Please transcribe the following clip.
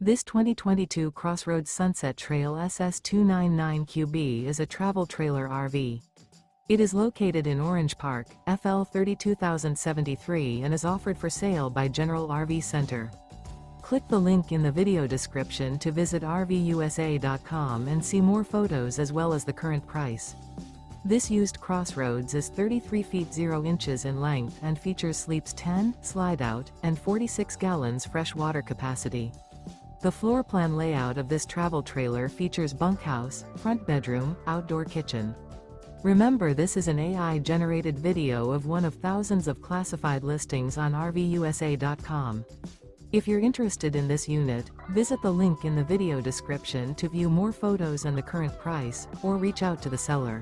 This 2022 CrossRoads Sunset Trail SS299QB is a travel trailer RV. It is located in Orange Park, FL 32073 and is offered for sale by General RV Center. Click the link in the video description to visit RVUSA.com and see more photos as well as the current price. This used CrossRoads is 33 feet 0 inches in length and features sleeps 10, Slideout, and 46 gallons fresh water capacity. The floor plan layout of this travel trailer features bunkhouse, front bedroom, outdoor kitchen. Remember, this is an AI-generated video of one of thousands of classified listings on RVUSA.com. If you're interested in this unit, visit the link in the video description to view more photos and the current price, or reach out to the seller.